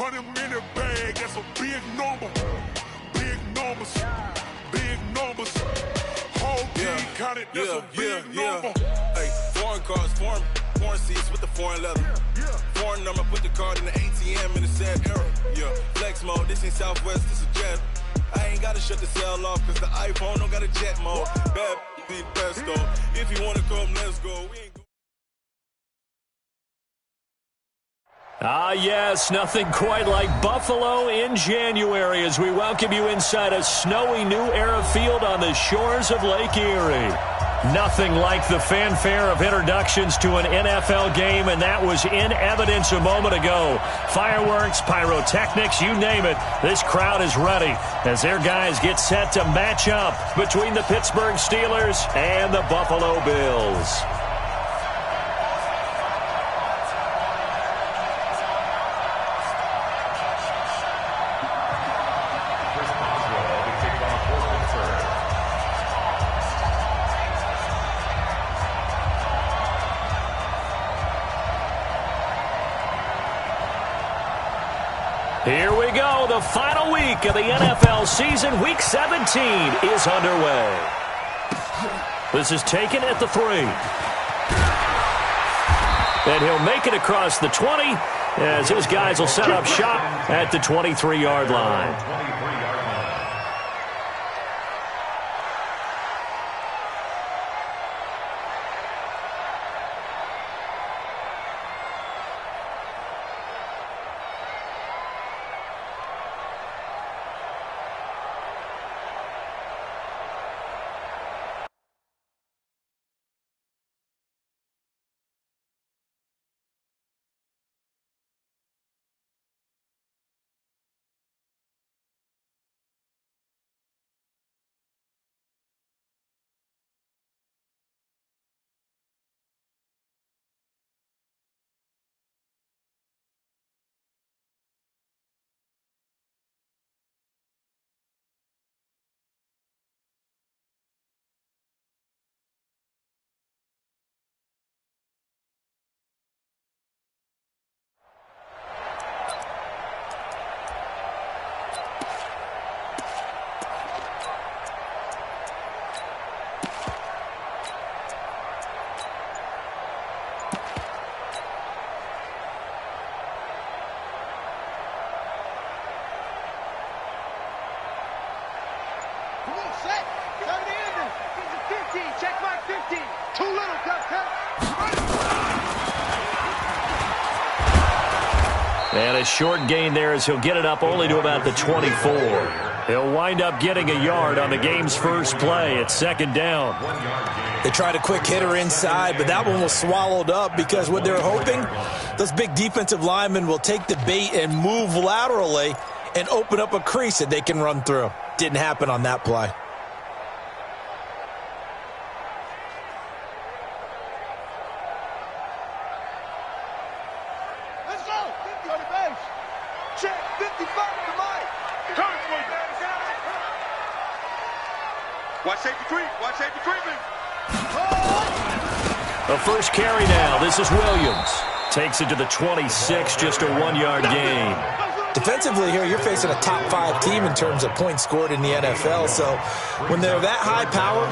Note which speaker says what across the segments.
Speaker 1: 100 minute bag, that's a big number. Big numbers, big numbers. Whole team counted, that's a big number.
Speaker 2: Hey, foreign cars, foreign seats with the foreign leather. Foreign number, put the card in the ATM in the sad era. Yeah, flex mode, this ain't Southwest, this a jet. I ain't gotta shut the cell off, cause the iPhone don't got a jet mode. Bad be best though. If you wanna come, let's go. We ain't
Speaker 3: Ah, yes, nothing quite like Buffalo in January as we welcome you inside a snowy New Era field on the shores of Lake Erie. Nothing like the fanfare of introductions to an NFL game, and that was in evidence a moment ago. Fireworks, pyrotechnics, you name it. This crowd is ready as their guys get set to match up between the Pittsburgh Steelers and the Buffalo Bills. Here we go. The final week of the NFL season. Week 17 is underway. This is taken at the 3. And he'll make it across the 20 as his guys will set up shop at the 23-yard line. And a short gain there as he'll get it up only to about the 24. He'll wind up getting a yard on the game's first play. It's second down.
Speaker 4: They tried a quick hitter inside, but that one was swallowed up because what they're hoping, those big defensive linemen will take the bait and move laterally and open up a crease that they can run through. Didn't happen on that play.
Speaker 3: The first carry now. This is Williams. Takes it to the 26, just a 1-yard gain.
Speaker 4: Defensively here, you're facing a top 5 team in terms of points scored in the NFL. So when they're that high power,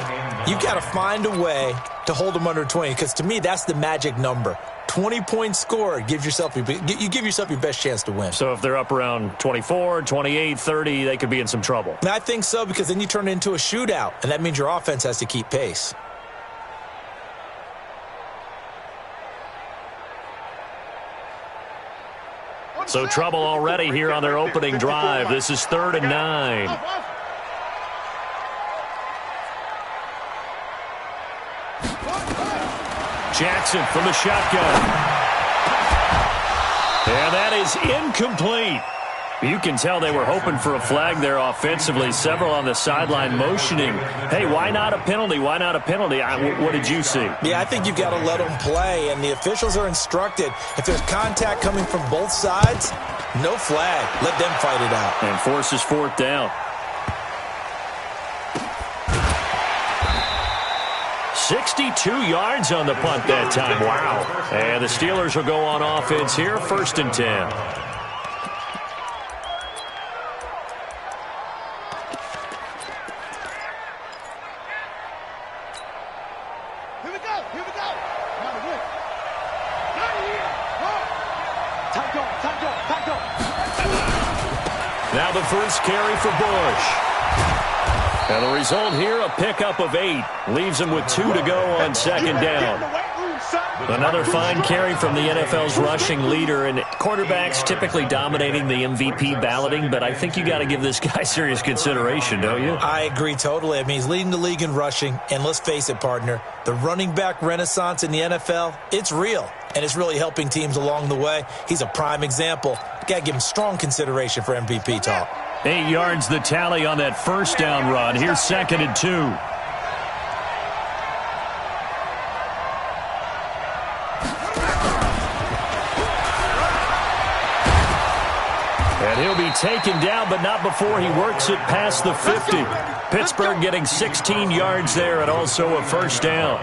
Speaker 4: you've got to find a way to hold them under 20. Because to me, that's the magic number. 20 points scored, you give yourself your best chance to win.
Speaker 3: So if they're up around 24, 28, 30, they could be in some trouble.
Speaker 4: And I think so, because then you turn it into a shootout, and that means your offense has to keep pace.
Speaker 3: So trouble already here on their opening drive. This is 3rd and 9. Jackson from the shotgun. And that is incomplete. You can tell they were hoping for a flag there offensively. Several on the sideline motioning. Hey, why not a penalty? Why not a penalty? What did you see?
Speaker 4: Yeah, I think you've got to let them play, and the officials are instructed. If there's contact coming from both sides, no flag. Let them fight it out.
Speaker 3: And forces 4th down. 62 yards on the punt that time. Wow. And the Steelers will go on offense here, 1st and 10. Now the first carry for Bush. And the result here, a pickup of 8. Leaves him with 2 to go on second down. Another fine carry from the NFL's rushing leader, and quarterbacks typically dominating the MVP balloting, but I think you got to give this guy serious consideration, don't you?
Speaker 4: I agree totally. I mean, he's leading the league in rushing, and let's face it, partner, the running back renaissance in the NFL, it's real, and it's really helping teams along the way. He's a prime example. Got to give him strong consideration for MVP talk.
Speaker 3: 8 yards the tally on that first down run. Here's 2nd and 2. And he'll be taken down, but not before he works it past the 50. Pittsburgh getting 16 yards there and also a first down.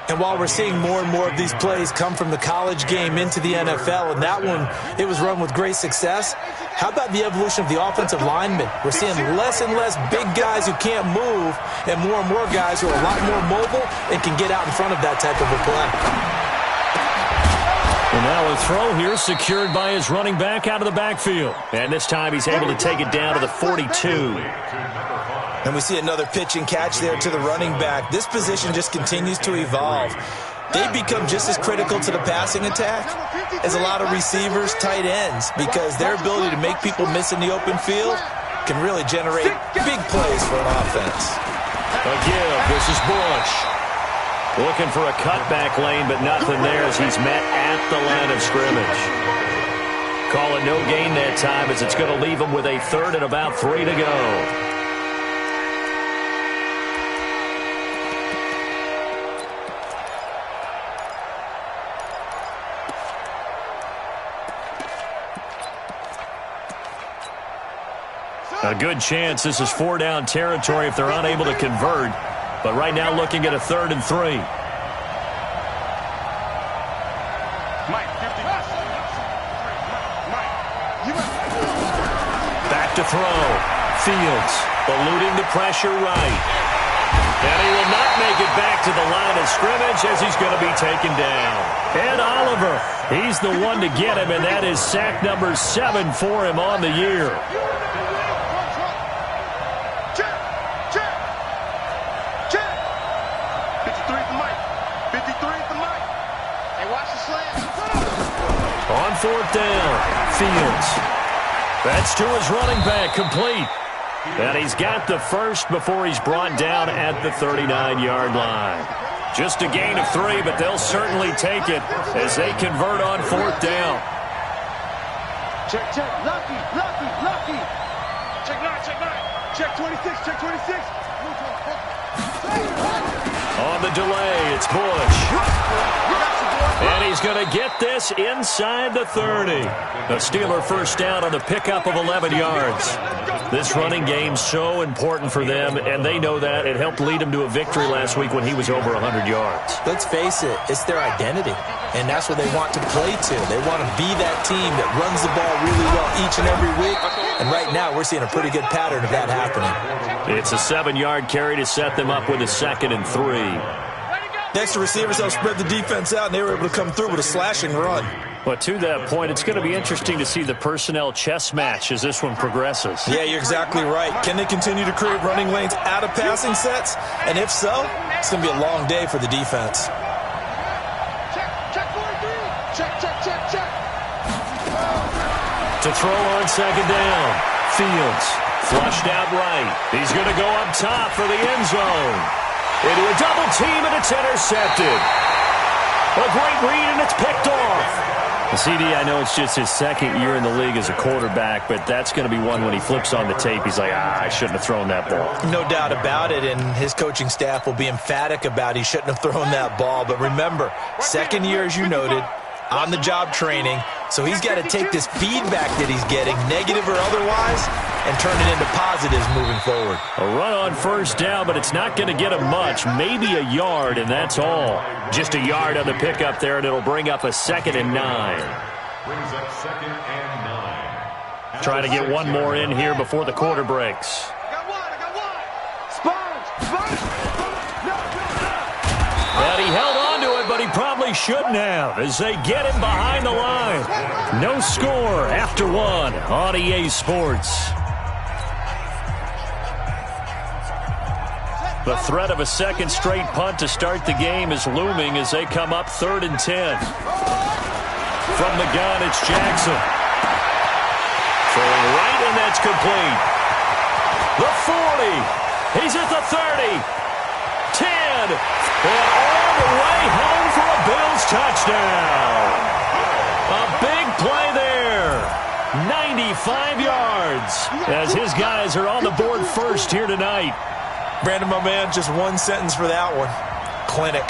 Speaker 4: And while we're seeing more and more of these plays come from the college game into the NFL, and that one, it was run with great success, how about the evolution of the offensive linemen? We're seeing less and less big guys who can't move and more guys who are a lot more mobile and can get out in front of that type of a play.
Speaker 3: And now a throw here secured by his running back out of the backfield. And this time he's able to take it down to the 42.
Speaker 4: And we see another pitch and catch there to the running back. This position just continues to evolve. They become just as critical to the passing attack as a lot of receivers, tight ends, because their ability to make people miss in the open field can really generate big plays for an offense.
Speaker 3: A give. This is Bush. Looking for a cutback lane, but nothing there as he's met at the line of scrimmage. Call it no gain that time as it's going to leave him with a 3rd and about 3 to go. A good chance this is 4-down territory if they're unable to convert. But right now looking at a 3rd and 3. Back to throw. Fields eluding the pressure right. And he will not make it back to the line of scrimmage as he's going to be taken down. And Oliver, he's the one to get him, and that is sack number 7 for him on the year. On 4th down, Fields. That's to his running back, complete. And he's got the first before he's brought down at the 39-yard line. Just a gain of 3, but they'll certainly take it as they convert on 4th down.
Speaker 5: Check, lucky. Check 9. Check 26, check 26.
Speaker 3: On the delay, it's Bush. And he's going to get this inside the 30. A Steeler first down on the pickup of 11 yards. This running game so important for them, and they know that. It helped lead him to a victory last week when he was over 100 yards.
Speaker 4: Let's face it, it's their identity, and that's what they want to play to. They want to be that team that runs the ball really well each and every week, and right now we're seeing a pretty good pattern of that happening.
Speaker 3: It's a 7-yard carry to set them up with a 2nd and 3.
Speaker 4: Next to receivers, they'll spread the defense out, and they were able to come through with a slashing run.
Speaker 3: But to that point, it's going to be interesting to see the personnel chess match as this one progresses.
Speaker 4: Yeah, you're exactly right. Can they continue to create running lanes out of passing sets? And if so, it's going to be a long day for the defense.
Speaker 5: Check 43. Check.
Speaker 3: To throw on 2nd down, Fields flushed out right. He's going to go up top for the end zone. Into a double team, and it's intercepted. A great read, and it's picked off. CD, I know it's just his 2nd year in the league as a quarterback, but that's going to be one when he flips on the tape. He's like, I shouldn't have thrown that ball.
Speaker 4: No doubt about it, and his coaching staff will be emphatic about he shouldn't have thrown that ball. But remember, 2nd year, as you noted, on-the-job training, so he's got to take this feedback that he's getting, negative or otherwise, and turn it into positives moving forward.
Speaker 3: A run on 1st down, but it's not going to get him much, maybe a yard, and that's all. Just a yard on the pickup there, and it'll bring up a 2nd and 9.
Speaker 1: Brings up 2nd and 9.
Speaker 3: Trying to get one more in here before the quarter breaks.
Speaker 5: I got one. Sponge.
Speaker 3: And he held on to it, but he probably shouldn't have as they get him behind the line. No score after 1 on EA Sports. The threat of a second straight punt to start the game is looming as they come up 3rd and 10. From the gun, it's Jackson. Throwing right, and that's complete. The 40. He's at the 30. 10. And all the way home for a Bills touchdown. A big play there. 95 yards as his guys are on the board first here tonight.
Speaker 4: Brandon, my man, just one sentence for that one. Clinic.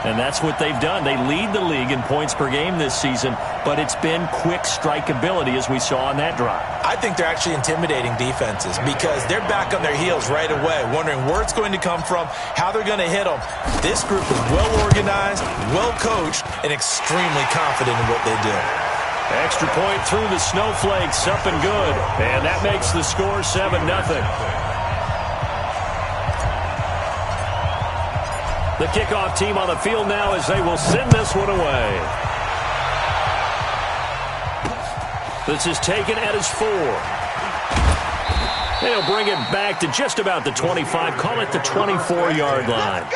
Speaker 3: And that's what they've done. They lead the league in points per game this season, but it's been quick strikeability as we saw on that drive.
Speaker 4: I think they're actually intimidating defenses because they're back on their heels right away, wondering where it's going to come from, how they're going to hit them. This group is well organized, well coached, and extremely confident in what they do.
Speaker 3: Extra point through the snowflakes, up and good. And that makes the score 7-0. The kickoff team on the field now as they will send this one away. This is taken at his 4. They'll bring it back to just about the 25. Call it the 24-yard line.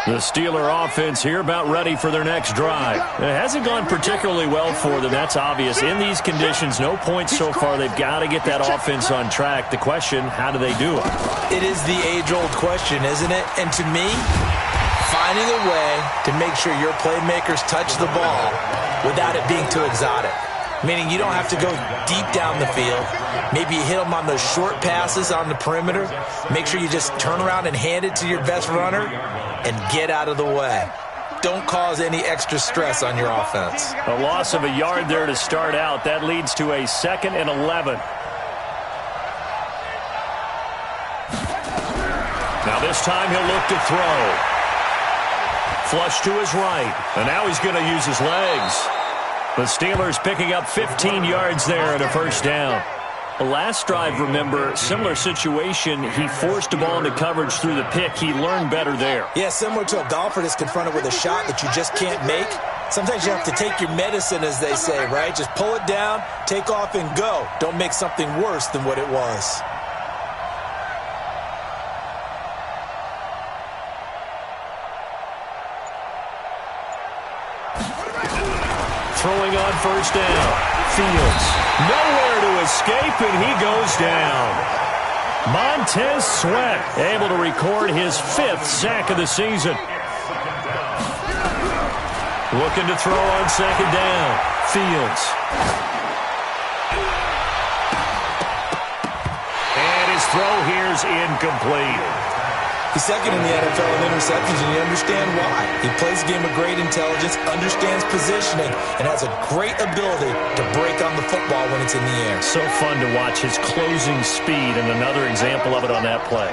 Speaker 3: The Steeler offense here about ready for their next drive. It hasn't gone particularly well for them. That's obvious. In these conditions, no points so far. They've got to get that offense on track. The question, how do they do it?
Speaker 4: It is the age-old question, isn't it? And to me, finding a way to make sure your playmakers touch the ball without it being too exotic. Meaning you don't have to go deep down the field. Maybe you hit them on those short passes on the perimeter. Make sure you just turn around and hand it to your best runner and get out of the way. Don't cause any extra stress on your offense.
Speaker 3: A loss of a yard there to start out. That leads to a 2nd and 11. Now this time he'll look to throw. Flush to his right. And now he's going to use his legs. The Steelers picking up 15 yards there and a first down. The last drive, remember, similar situation. He forced the ball into coverage through the pick. He learned better there.
Speaker 4: Yeah, similar to a golfer that's confronted with a shot that you just can't make. Sometimes you have to take your medicine, as they say, right? Just pull it down, take off, and go. Don't make something worse than what it was.
Speaker 3: Throwing on first down. Fields. Nowhere to escape, and he goes down. Montez Sweat able to record his 5th sack of the season. Looking to throw on 2nd down. Fields. And his throw here is incomplete.
Speaker 4: He's 2nd in the NFL in interceptions, and you understand why. He plays a game of great intelligence, understands positioning, and has a great ability to break on the football when it's in the air.
Speaker 3: So fun to watch his closing speed, and another example of it on that play.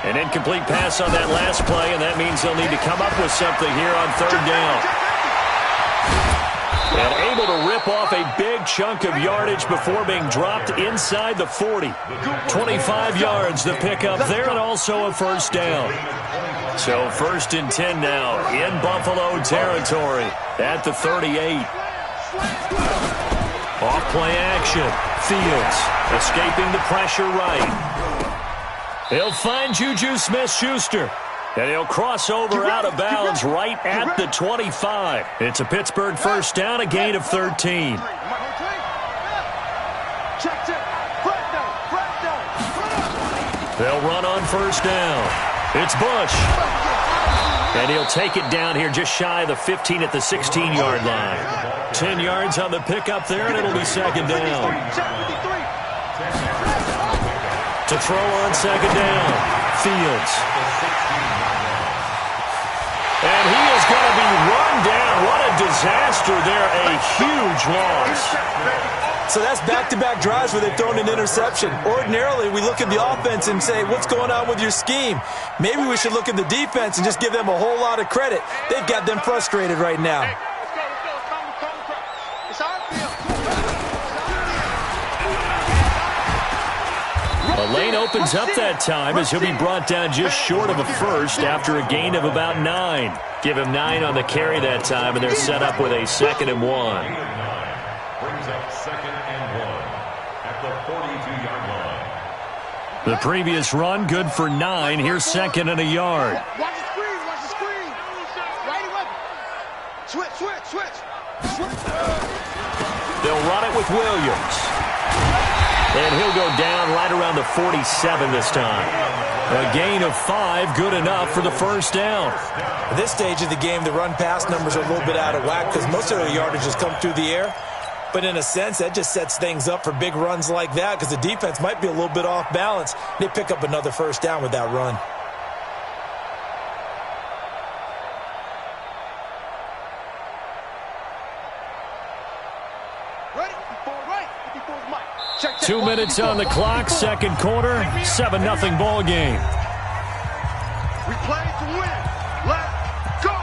Speaker 3: An incomplete pass on that last play, and that means they'll need to come up with something here on 3rd down. And able to rip off a big chunk of yardage before being dropped inside the 40. 25 yards the pickup there, and also a first down. So 1st and 10 now in Buffalo territory at the 38. Off play action. Fields escaping the pressure right. He'll find Juju Smith-Schuster. And he'll cross over out of bounds right at the 25. It's a Pittsburgh first down, a gain of 13. They'll run on first down. It's Bush. And he'll take it down here just shy of the 15 at the 16-yard line. 10 yards on the pickup there, and it'll be 2nd down. To throw on 2nd down. Fields. And he is going to be run down. What a disaster there. A huge loss.
Speaker 4: So that's back-to-back drives where they've thrown an interception. Ordinarily, we look at the offense and say, what's going on with your scheme? Maybe we should look at the defense and just give them a whole lot of credit. They've got them frustrated right now.
Speaker 3: A lane opens up that time as he'll be brought down just short of a first after a gain of about 9. Give him 9 on the carry that time, and they're set up with a 2nd and 1.
Speaker 6: Brings up 2nd and 1 at the 42-yard line.
Speaker 3: The previous run, good for 9. Here's 2nd and a yard.
Speaker 5: Watch the screen, watch the screen. Righty weapon. Switch.
Speaker 3: They'll run it with Williams. And he'll go down right around the 47 this time. A gain of 5, good enough for the first down.
Speaker 4: At this stage of the game, the run-pass numbers are a little bit out of whack because most of their yardage has come through the air. But in a sense, that just sets things up for big runs like that because the defense might be a little bit off balance. They pick up another first down with that run.
Speaker 5: Ready? Right. 54's Mike. Check.
Speaker 3: 2 minutes on the clock, 2nd quarter, 7-0 ball game.
Speaker 5: We play to win. Let's go.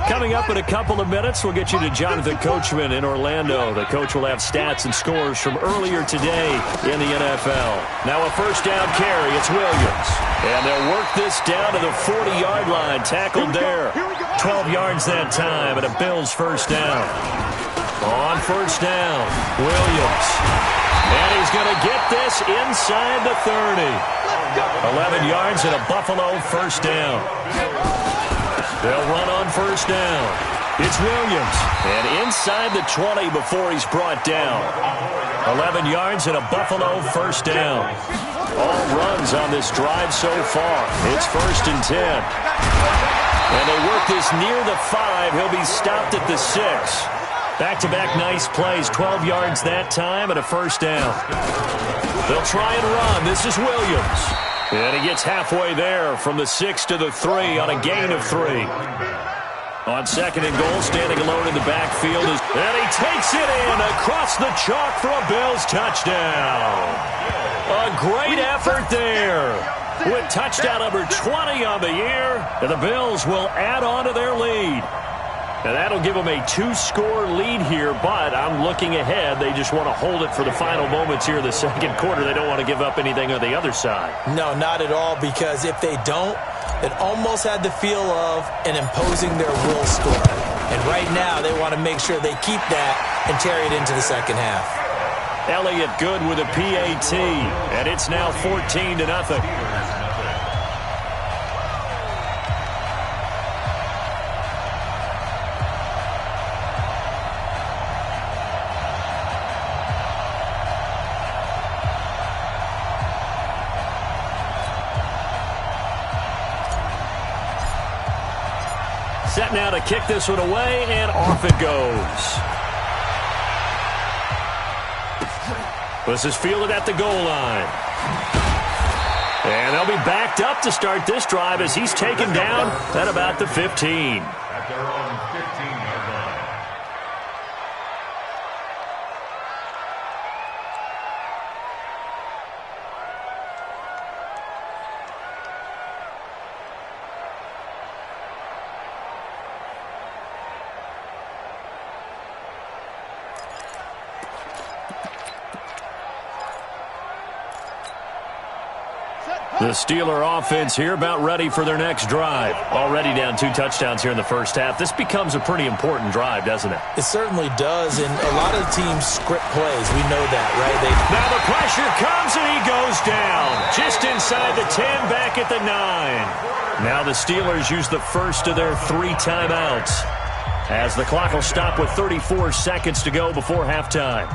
Speaker 3: Coming up in a couple of minutes, we'll get you to Jonathan Coachman in Orlando. The coach will have stats and scores from earlier today in the NFL. Now a first down carry, it's Williams. And they'll work this down to the 40-yard line, tackled there. 12 yards that time, and a Bills first down. On first down, Williams. And he's going to get this inside the 30. 11 yards and a Buffalo first down. They'll run on first down. It's Williams. And inside the 20 before he's brought down. 11 yards and a Buffalo first down. All runs on this drive so far. It's 1st and 10. And they work this near the 5. He'll be stopped at the 6. Back-to-back nice plays. 12 yards that time and a first down. They'll try and run. This is Williams. And he gets halfway there from the 6 to the 3 on a gain of 3. On 2nd and goal, standing alone in the backfield. And he takes it in across the chalk for a Bills touchdown. A great effort there. With touchdown number 20 on the year, and the Bills will add on to their lead. And that'll give them a 2-score lead here, but I'm looking ahead. They just want to hold it for the final moments here in the 2nd quarter. They don't want to give up anything on the other side.
Speaker 4: No, not at all, because if they don't, it almost had the feel of an imposing their will score. And right now, they want to make sure they keep that and carry it into the second half.
Speaker 3: Elliott good with a PAT, and it's now 14-0. Set now to kick this one away, and off it goes. This is fielded at the goal line. And they'll be backed up to start this drive as he's taken down at about the 15.
Speaker 6: At their own 15-yard line.
Speaker 3: The Steeler offense here about ready for their next drive. Already down 2 touchdowns here in the first half. This becomes a pretty important drive, doesn't it?
Speaker 4: It certainly does, and a lot of teams script plays. We know that, right?
Speaker 3: Now the pressure comes, and he goes down. Just inside the 10, back at the 9. Now the Steelers use the first of their 3 timeouts, as the clock will stop with 34 seconds to go before halftime.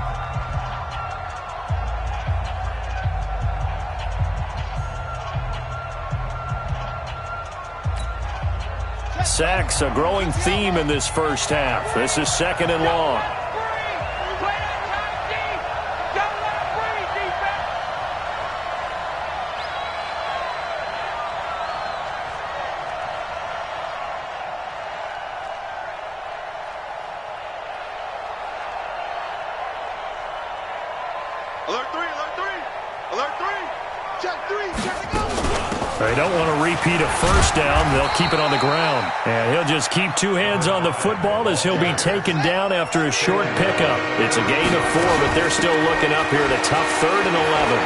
Speaker 3: Sacks, a growing theme in this first half. This is 2nd and long.
Speaker 5: Alert 3, alert 3. Alert 3. Check 3, check it out.
Speaker 3: They don't want to repeat a first down. They'll keep it on the ground. And he'll just keep two hands on the football as he'll be taken down after a short pickup. It's a gain of 4, but they're still looking up here at a tough 3rd and 11.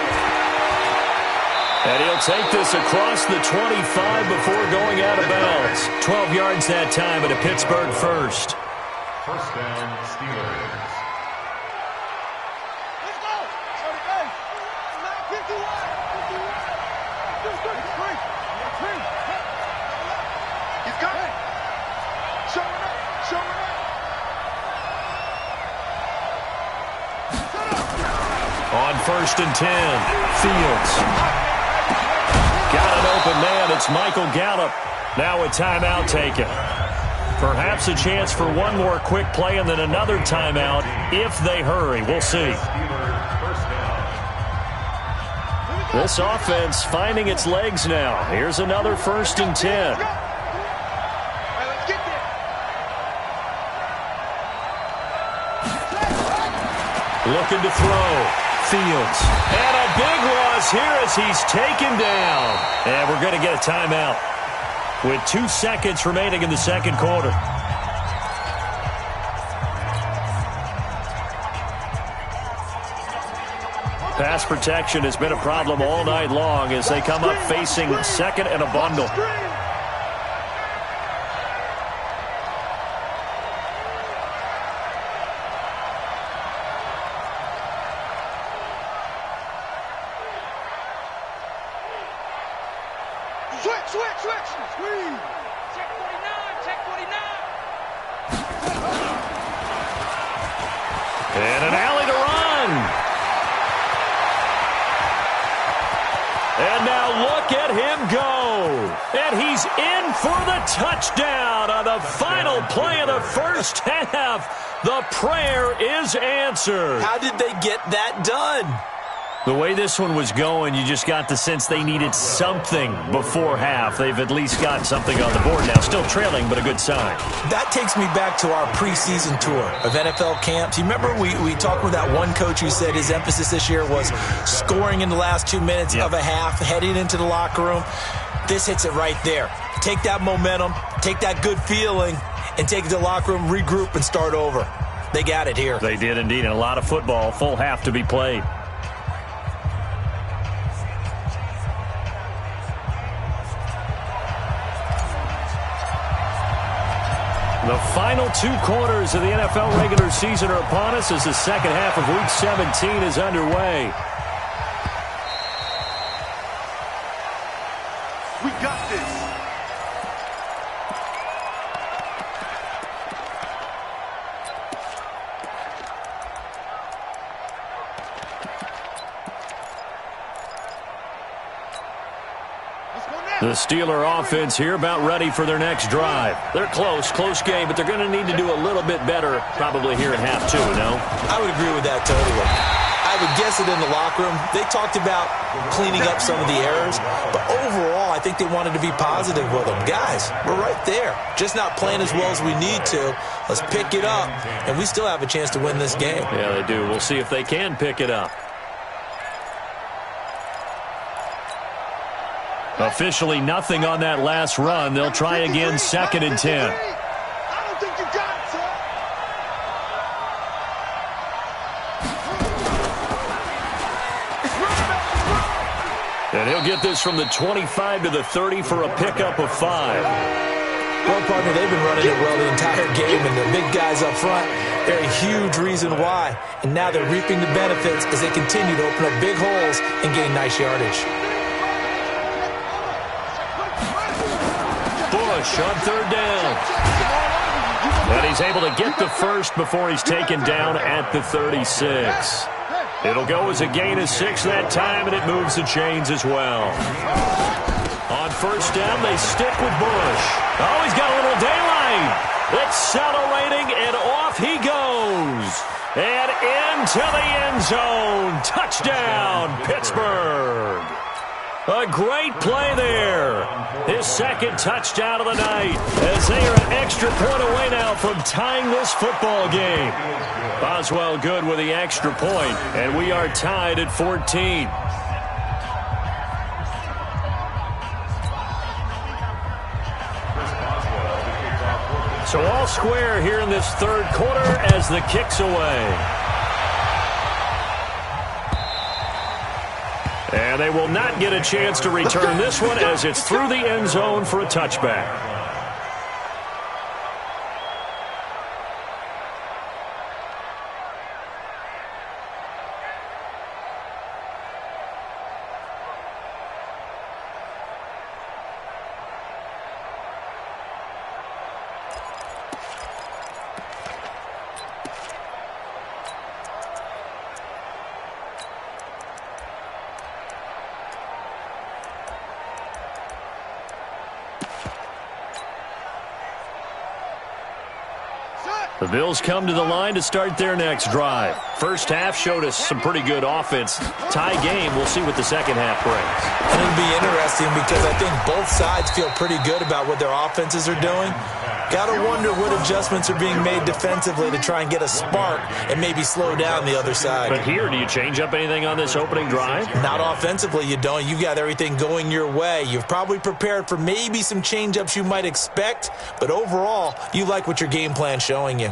Speaker 3: And he'll take this across the 25 before going out of bounds. 12 yards that time at a Pittsburgh first.
Speaker 6: First down, Steelers.
Speaker 5: Let's go. Hey, 9:51. He's coming. Showing up.
Speaker 3: On 1st and 10, Fields. Got an open man. It's Michael Gallup. Now a timeout taken. Perhaps a chance for one more quick play and then another timeout if they hurry. We'll see. This offense finding its legs now. Here's another 1st and 10. Looking to throw. Fields. And a big loss here as he's taken down. And we're going to get a timeout with 2 seconds remaining in the second quarter. Pass protection has been a problem all night long as they come up facing 2nd and a bundle.
Speaker 5: Switch. Squeeze.
Speaker 7: Check 49.
Speaker 3: And an alley to run. And now look at him go. And he's in for the touchdown on the final play of the first half. The prayer is answered.
Speaker 4: How did they get that done?
Speaker 3: The way this one was going, you just got the sense they needed something before half. They've at least got something on the board now. Still trailing, but a good sign.
Speaker 4: That takes me back to our preseason tour of NFL camps. You remember we talked with that one coach who said his emphasis this year was scoring in the last 2 minutes of a half, heading into the locker room. This hits it right there. Take that momentum, take that good feeling, and take it to the locker room, regroup, and start over. They got it here.
Speaker 3: They did indeed, and a lot of football, full half to be played. The final 2 quarters of the NFL regular season are upon us as the second half of Week 17 is underway.
Speaker 5: We got this.
Speaker 3: The Steeler offense here about ready for their next drive. They're close game, but they're going to need to do a little bit better probably here in half 2, no?
Speaker 4: I would agree with that totally. I would guess it in the locker room. They talked about cleaning up some of the errors, but overall, I think they wanted to be positive with them. Guys, we're right there. Just not playing as well as we need to. Let's pick it up, and we still have a chance to win this game.
Speaker 3: Yeah, they do. We'll see if they can pick it up. Officially nothing on that last run. They'll try again, 2nd and 10.
Speaker 5: I don't think you got it, sir.
Speaker 3: And he'll get this from the 25 to the 30 for a pickup of 5.
Speaker 4: Well, partner, they've been running it well the entire game, and the big guys up front, they're a huge reason why. And now they're reaping the benefits as they continue to open up big holes and gain nice yardage.
Speaker 3: Bush on 3rd down. And he's able to get the first before he's taken down at the 36. It'll go as a gain of 6 that time, and it moves the chains as well. On 1st down, they stick with Bush. Oh, he's got a little daylight. Accelerating, and off he goes. And into the end zone. Touchdown, Pittsburgh. A great play there. His 2nd touchdown of the night as they are an extra point away now from tying this football game. Boswell good with the extra point, and we are tied at 14. So all square here in this third quarter as the kick's away. And they will not get a chance to return this one as it's through the end zone for a touchback. The Bills come to the line to start their next drive. First half showed us some pretty good offense. Tie game, we'll see what the second half brings.
Speaker 4: It'll be interesting because I think both sides feel pretty good about what their offenses are doing. Got to wonder what adjustments are being made defensively to try and get a spark and maybe slow down the other side.
Speaker 3: But here, do you change up anything on this opening drive?
Speaker 4: Not offensively, you don't. You got everything going your way. You've probably prepared for maybe some change-ups you might expect, but overall, you like what your game plan's showing you.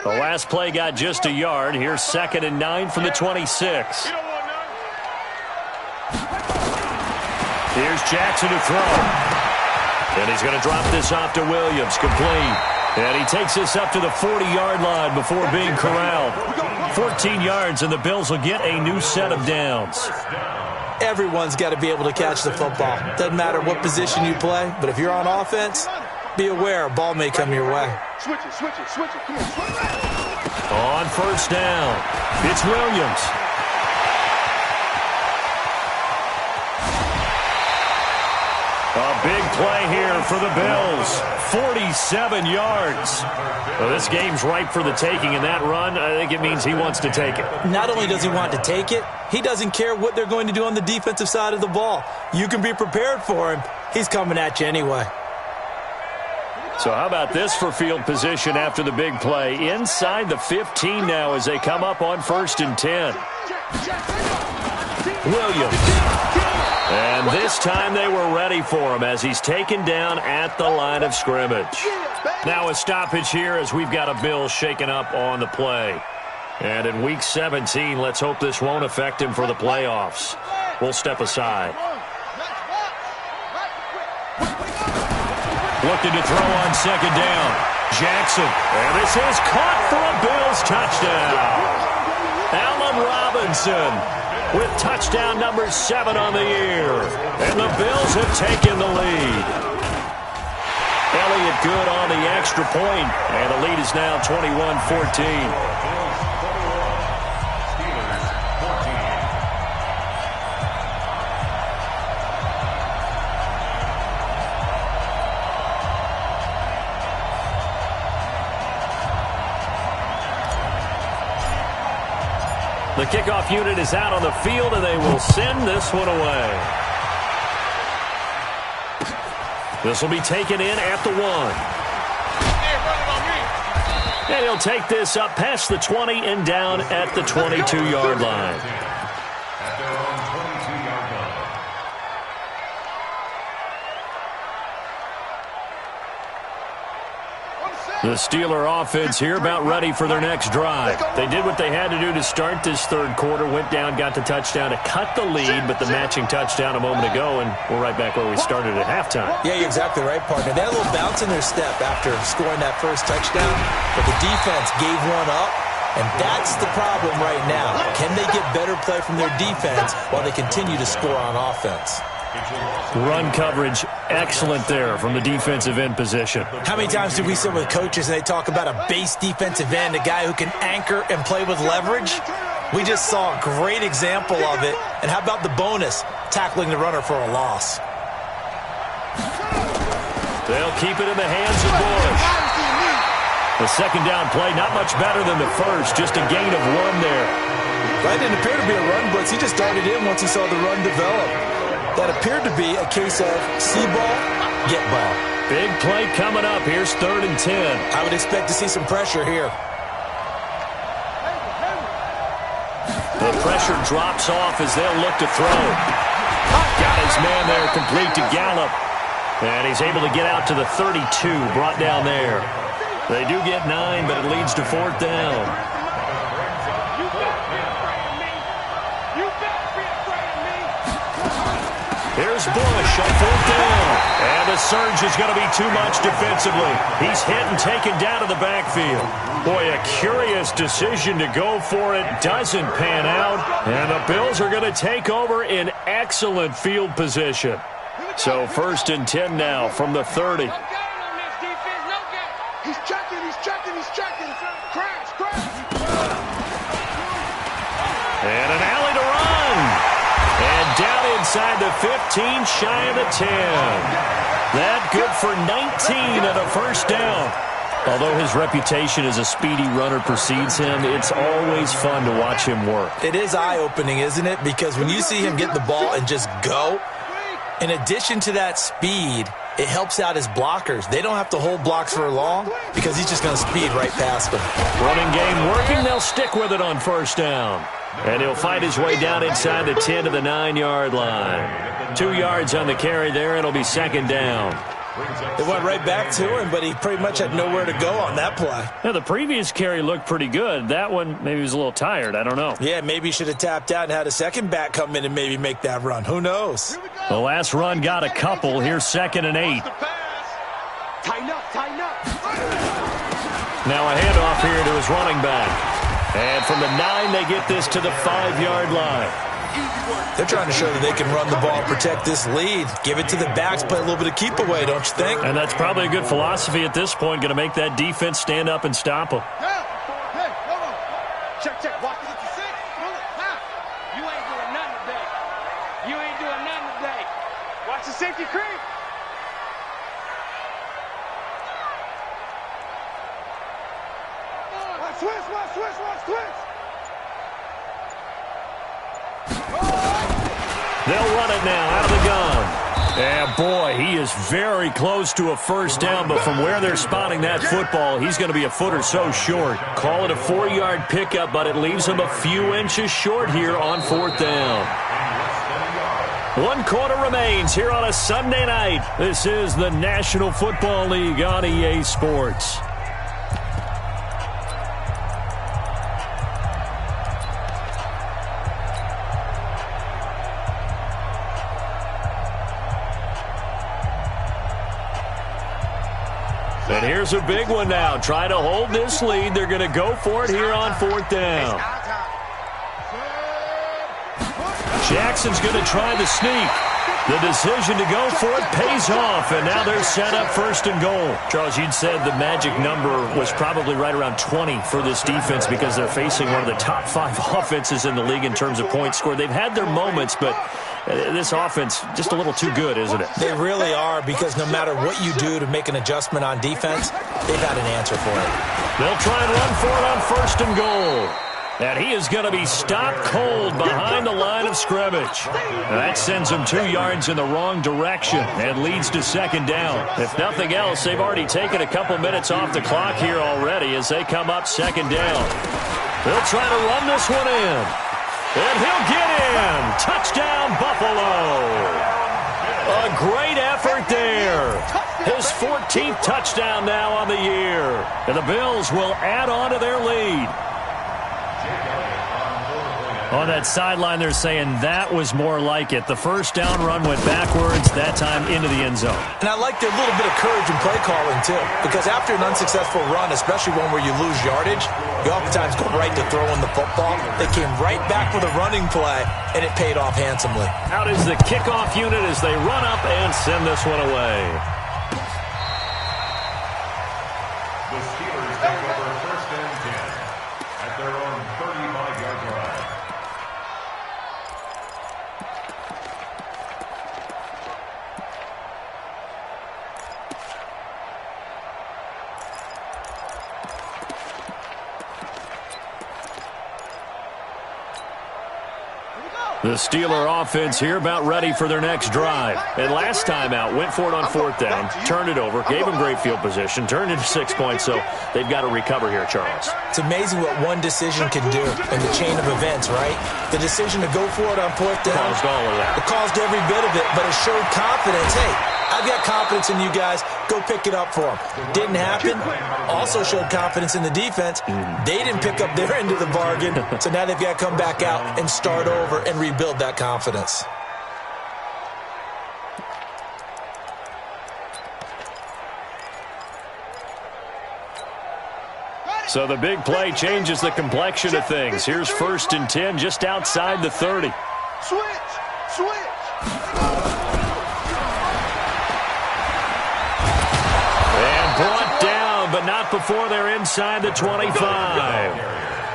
Speaker 3: The last play got just a yard. Here's 2nd and 9 from the 26. Here's Jackson to throw. And he's going to drop this off to Williams. Complete. And he takes this up to the 40-yard line before being corralled. 14 yards, and the Bills will get a new set of downs.
Speaker 4: Everyone's got to be able to catch the football. Doesn't matter what position you play, but if you're on offense, be aware a ball may come your way.
Speaker 5: Switch it. Come on, switch it.
Speaker 3: On first down, it's Williams. A big play here for the Bills. 47 yards. Well, this game's ripe for the taking, and that run, I think it means he wants to take it.
Speaker 4: Not only does he want to take it, he doesn't care what they're going to do on the defensive side of the ball. You can be prepared for him. He's coming at you anyway.
Speaker 3: So how about this for field position after the big play? Inside the 15 now as they come up on 1st and 10. Williams. And this time they were ready for him as he's taken down at the line of scrimmage. Now a stoppage here as we've got a Bill shaken up on the play. And in Week 17, let's hope this won't affect him for the playoffs. We'll step aside. Looking to throw on 2nd down. Jackson. And this is caught for a Bills touchdown. Allen Robinson with touchdown number 7 on the year. And the Bills have taken the lead. Elliott good on the extra point. And the lead is now 21-14. The kickoff unit is out on the field, and they will send this one away. This will be taken in at the 1. And he'll take this up past the 20 and down at the 22-yard line. The Steeler offense here about ready for their next drive. They did what they had to do to start this third quarter, went down, got the touchdown to cut the lead, but the matching touchdown a moment ago, and we're right back where we started at halftime.
Speaker 4: Yeah, you're exactly right, partner. They had a little bounce in their step after scoring that first touchdown, but the defense gave one up, and that's the problem right now. Can they get better play from their defense while they continue to score on offense?
Speaker 3: Run coverage, excellent there from the defensive end position.
Speaker 4: How many times do we sit with coaches and they talk about a base defensive end, a guy who can anchor and play with leverage? We just saw a great example of it. And how about the bonus, tackling the runner for a loss?
Speaker 3: They'll keep it in the hands of Bush. The second down play, not much better than the first, just a gain of 1 there.
Speaker 4: That didn't appear to be a run blitz. He just darted in once he saw the run develop. That appeared to be a case of see ball, get ball.
Speaker 3: Big play coming up. Here's 3rd and 10.
Speaker 4: I would expect to see some pressure here.
Speaker 3: pressure drops off as they'll look to throw. Got his man there complete to Gallup. And he's able to get out to the 32, brought down there. They do get 9, but it leads to 4th down. Here's Bush on 4th down. And the surge is going to be too much defensively. He's hit and taken down to the backfield. Boy, a curious decision to go for it. Doesn't pan out. And the Bills are going to take over in excellent field position. So 1st and 10 now from the 30.
Speaker 5: He's checking, he's checking, he's checking. Crash, crash.
Speaker 3: And an alley to run. And down inside the 15, shy of the 10. That good for 19 and a 1st down. Although his reputation as a speedy runner precedes him, it's always fun to watch him work.
Speaker 4: It is eye-opening, isn't it? Because when you see him get the ball and just go, in addition to that speed, it helps out his blockers. They don't have to hold blocks for long because he's just going to speed right past them.
Speaker 3: Running game working. They'll stick with it on 1st down. And he'll fight his way down inside the 10 to the 9-yard line. 2 yards on the carry there. It'll be 2nd down.
Speaker 4: They went right back to him, but he pretty much had nowhere to go on that play.
Speaker 3: Yeah, the previous carry looked pretty good. That one, maybe he was a little tired. I don't know.
Speaker 4: Yeah, maybe he should have tapped out and had a second back come in and maybe make that run. Who knows?
Speaker 3: The last run got a couple. Here's 2nd and 8.
Speaker 5: Tighten up, tighten up.
Speaker 3: Now a handoff here to his running back. And from the 9, they get this to the 5-yard line.
Speaker 4: They're trying to show that they can run the ball, protect this lead. Give it to the backs, play a little bit of keep away, don't you think?
Speaker 3: And that's probably a good philosophy at this point, going to make that defense stand up and stop them.
Speaker 5: Hey, hold on. Check, check. Watch it at the 6.
Speaker 7: You ain't doing nothing today. You ain't doing nothing today.
Speaker 5: Watch the safety creep. Watch switch, watch switch, watch switch.
Speaker 3: They'll run it now out of the gun. And boy, he is very close to a 1st down, but from where they're spotting that football, he's going to be a foot or so short. Call it a 4-yard pickup, but it leaves him a few inches short here on 4th down. 1 quarter remains here on a Sunday night. This is the National Football League on EA Sports. And here's a big one now. Try to hold this lead. They're going to go for it here on 4th down. Jackson's going to try the sneak. The decision to go for it pays off, and now they're set up 1st and goal. Charles, you'd said the magic number was probably right around 20 for this defense because they're facing one of the top 5 offenses in the league in terms of points scored. They've had their moments, but this offense just a little too good, isn't it?
Speaker 4: They really are, because no matter what you do to make an adjustment on defense, they've had an answer for it.
Speaker 3: They'll try and run for it on 1st and goal. And he is going to be stopped cold behind the line of scrimmage. That sends him 2 yards in the wrong direction and leads to 2nd down. If nothing else, they've already taken a couple minutes off the clock here already as they come up 2nd down. They'll try to run this one in. And he'll get in. Touchdown, Buffalo. A great effort there. His 14th touchdown now on the year. And the Bills will add on to their lead. On that sideline, they're saying that was more like it. The 1st down run went backwards, that time into the end zone.
Speaker 4: And I like their little bit of courage in play calling, too. Because after an unsuccessful run, especially one where you lose yardage, you oftentimes go right to throwing the football. They came right back with a running play, and it paid off handsomely.
Speaker 3: Out is the kickoff unit as they run up and send this one away.
Speaker 6: The Steelers take over 1st and 10 at their own 35-yard line.
Speaker 3: The Steeler offense here about ready for their next drive. And last time out, went for it on 4th down, turned it over, gave them great field position, turned into 6 points, so they've got to recover here, Charles.
Speaker 4: It's amazing what one decision can do in the chain of events, right? The decision to go for it on 4th down.
Speaker 3: Caused all of that.
Speaker 4: It caused every bit of it, but it showed confidence. Hey, I've got confidence in you guys. Go pick it up for them. Didn't happen. Also showed confidence in the defense. They didn't pick up their end of the bargain, so now they've got to come back out and start over and rebuild that confidence.
Speaker 3: So the big play changes the complexion of things. Here's 1st and 10 just outside the 30.
Speaker 5: Switch!
Speaker 3: Brought down, but not before they're inside the 25.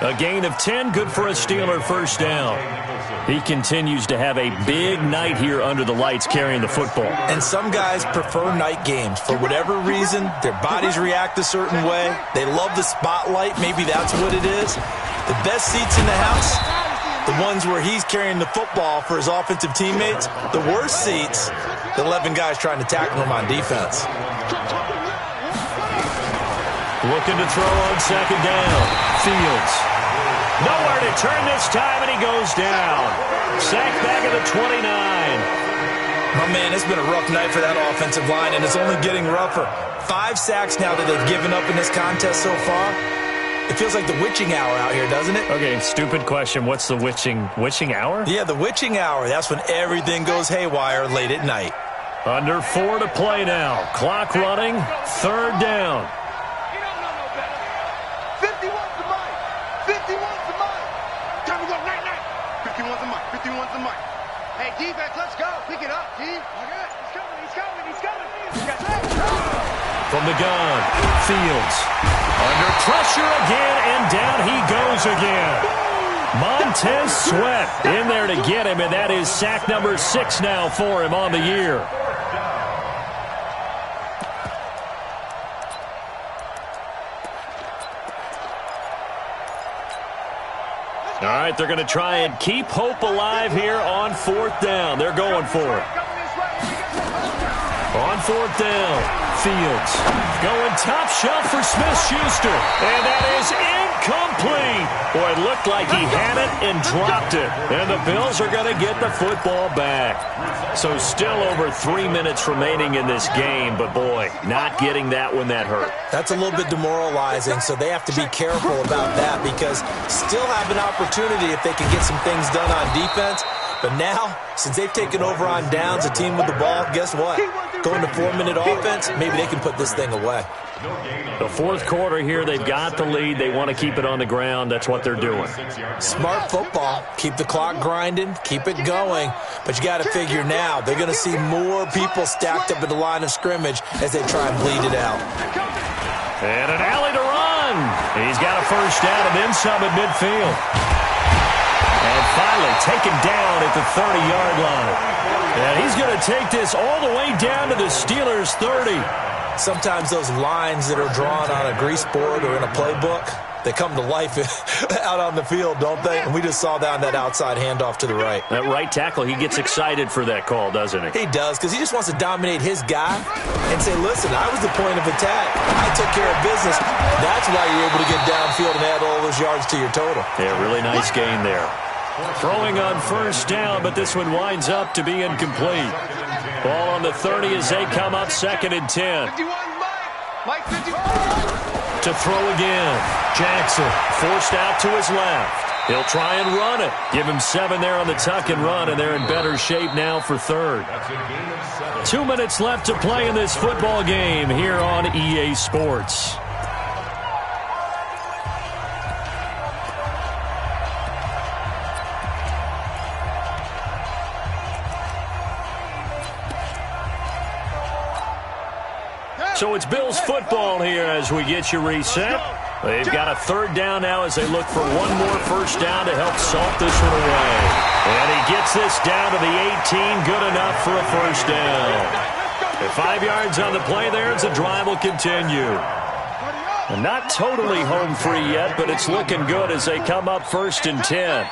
Speaker 3: A gain of 10, good for a Steeler 1st down. He continues to have a big night here under the lights carrying the football.
Speaker 4: And some guys prefer night games. For whatever reason, their bodies react a certain way. They love the spotlight. Maybe that's what it is. The best seats in the house, the ones where he's carrying the football for his offensive teammates. The worst seats, the 11 guys trying to tackle him on defense.
Speaker 3: Looking to throw on 2nd down. Fields. Nowhere to turn this time, and he goes down. Sacked back at the 29.
Speaker 4: My man, it's been a rough night for that offensive line, and it's only getting rougher. 5 sacks now that they've given up in this contest so far. It feels like the witching hour out here, doesn't it?
Speaker 3: Okay, stupid question. What's the witching hour?
Speaker 4: Yeah, the witching hour. That's when everything goes haywire late at night.
Speaker 3: Under 4 to play now. Clock running. 3rd down.
Speaker 5: 51's the mic. 51's the mic. Time to go. Night. 51's the mic. 51's the mic. Hey, defense, let's go. Pick it up, D. He's coming.
Speaker 3: From the gun, Fields. Under pressure again, and down he goes again. Montez Sweat in there to get him, and that is sack number 6 now for him on the year. All right, they're going to try and keep hope alive here on 4th down. They're going for it. On 4th down, Fields going top shelf for Smith-Schuster, and that is incomplete. Boy, it looked like he had it and dropped it, and the Bills are going to get the football back. So still over 3 minutes remaining in this game, but boy, not getting that when that hurt.
Speaker 4: That's a little bit demoralizing, so they have to be careful about that because still have an opportunity if they can get some things done on defense. But now, since they've taken over on downs, a team with the ball, guess what? Going to 4-minute offense, maybe they can put this thing away.
Speaker 3: The 4th quarter here, they've got the lead. They want to keep it on the ground. That's what they're doing.
Speaker 4: Smart football. Keep the clock grinding. Keep it going. But you got to figure now, they're going to see more people stacked up at the line of scrimmage as they try and bleed it out.
Speaker 3: And an alley to run. He's got a 1st down and then some at midfield. And finally taken down at the 30-yard line. And he's going to take this all the way down to the Steelers' 30.
Speaker 4: Sometimes those lines that are drawn on a grease board or in a playbook, they come to life out on the field, don't they? And we just saw that on that outside handoff to the right.
Speaker 3: That right tackle, he gets excited for that call, doesn't he?
Speaker 4: He does, because he just wants to dominate his guy and say, listen, I was the point of attack. I took care of business. That's why you're able to get downfield and add all those yards to your total.
Speaker 3: Yeah, really nice gain there. Throwing on 1st down, but this one winds up to be incomplete. Ball on the 30 as they come up 2nd and 10.
Speaker 5: 51, Mike 51.
Speaker 3: To throw again. Jackson forced out to his left. He'll try and run it. Give him 7 there on the tuck and run, and they're in better shape now for 3rd. 2 minutes left to play in this football game here on EA Sports. So it's Bills football here as we get you reset. They've got a 3rd down now as they look for one more 1st down to help salt this one away. And he gets this down to the 18, good enough for a 1st down. And 5 yards on the play there as the drive will continue. And not totally home free yet, but it's looking good as they come up 1st and 10.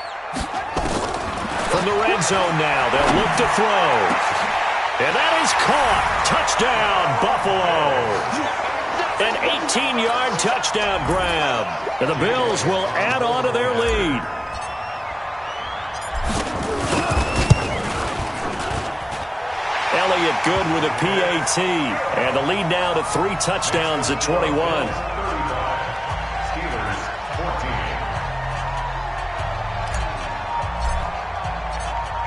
Speaker 3: From the red zone now, they'll look to throw. And that is caught. Touchdown, Buffalo. An 18-yard touchdown grab. And the Bills will add on to their lead. Elliott good with a PAT. And the lead now to 3 touchdowns at 21.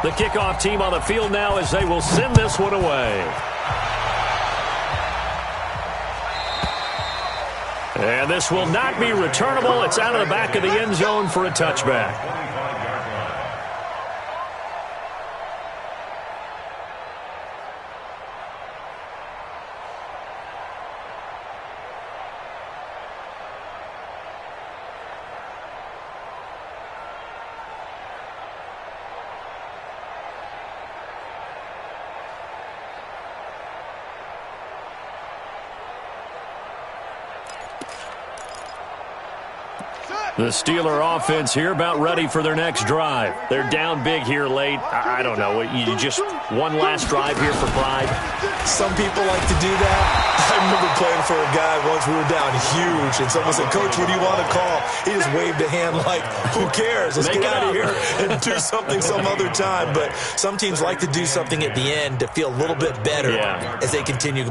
Speaker 3: The kickoff team on the field now as they will send this one away. And this will not be returnable. It's out of the back of the end zone for a touchback. The Steeler offense here about ready for their next drive. They're down big here late. I don't know. You just one last drive here for pride.
Speaker 4: Some people like to do that. I remember playing for a guy once. We were down huge, and someone said, "Coach, what do you want to call?" He just waved a hand like, "Who cares? Let's get out of here and do something some other time." But some teams like to do something at the end to feel a little bit better as they continue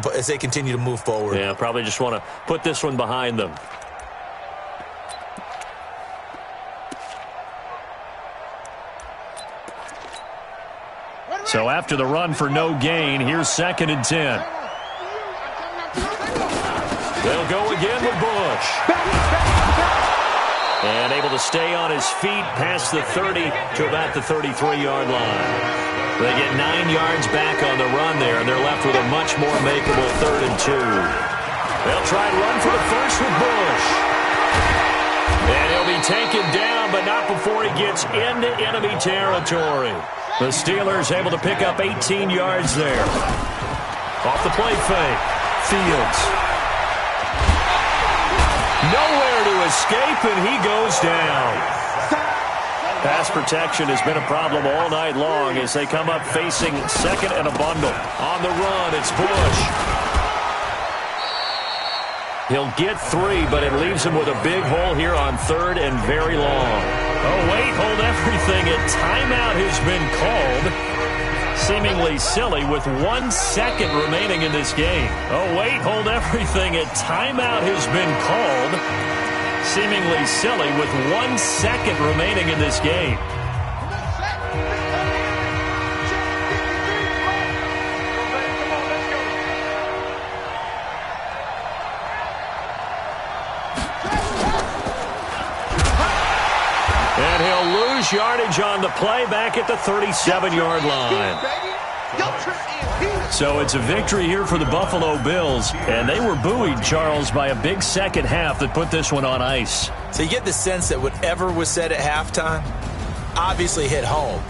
Speaker 4: to move forward.
Speaker 3: Yeah, probably just want to put this one behind them. So after the run for no gain, here's 2nd and 10. They'll go again with Bush. And able to stay on his feet past the 30 to about the 33-yard line. They get 9 yards back on the run there, and they're left with a much more makeable 3rd and 2. They'll try and run for the first with Bush. And he'll be taken down, but not before he gets into enemy territory. The Steelers able to pick up 18 yards there. Off the play fake. Fields. Nowhere to escape, and he goes down. Pass protection has been a problem all night long as they come up facing 2nd and a bundle. On the run, it's Bush. He'll get 3, but it leaves him with a big hole here on 3rd and very long. Oh, wait, hold everything. A timeout has been called. Seemingly silly with 1 second remaining in this game. Oh, wait, hold everything. A timeout has been called. Seemingly silly with 1 second remaining in this game. And he'll lose yardage on the play back at the 37-yard line. So it's a victory here for the Buffalo Bills. And they were buoyed, Charles, by a big second half that put this one on ice.
Speaker 4: So you get the sense that whatever was said at halftime obviously hit home.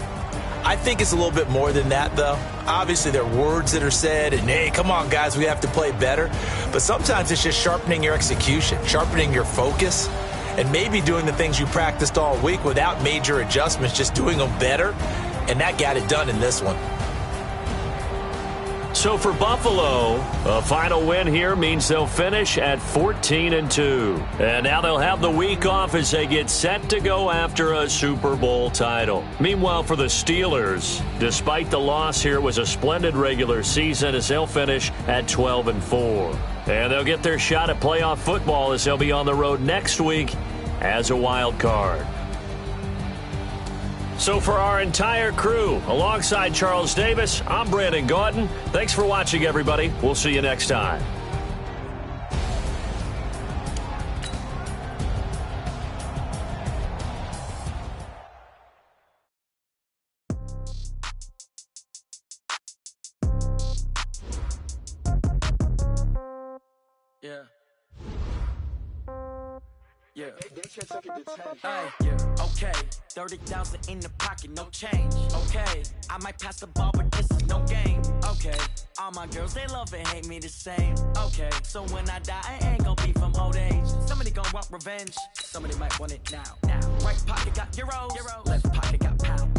Speaker 4: I think it's a little bit more than that, though. Obviously, there are words that are said, and, hey, come on, guys, we have to play better. But sometimes it's just sharpening your execution, sharpening your focus, and maybe doing the things you practiced all week without major adjustments, just doing them better. And that got it done in this one.
Speaker 3: So for Buffalo, a final win here means they'll finish at 14-2. And now they'll have the week off as they get set to go after a Super Bowl title. Meanwhile, for the Steelers, despite the loss here, it was a splendid regular season as they'll finish at 12-4. And they'll get their shot at playoff football as they'll be on the road next week as a wild card. So for our entire crew, alongside Charles Davis, I'm Brandon Gaudin. Thanks for watching, everybody. We'll see you next time.
Speaker 8: Yeah. Yeah. Okay. 30,000 in the pocket, no change. Okay. I might pass the ball, but this is no game. Okay. All my girls, they love and hate me the same. Okay. So when I die, I ain't gonna be from old age. Somebody gonna want revenge. Somebody might want it now. Right pocket got euros. Left pocket got pounds.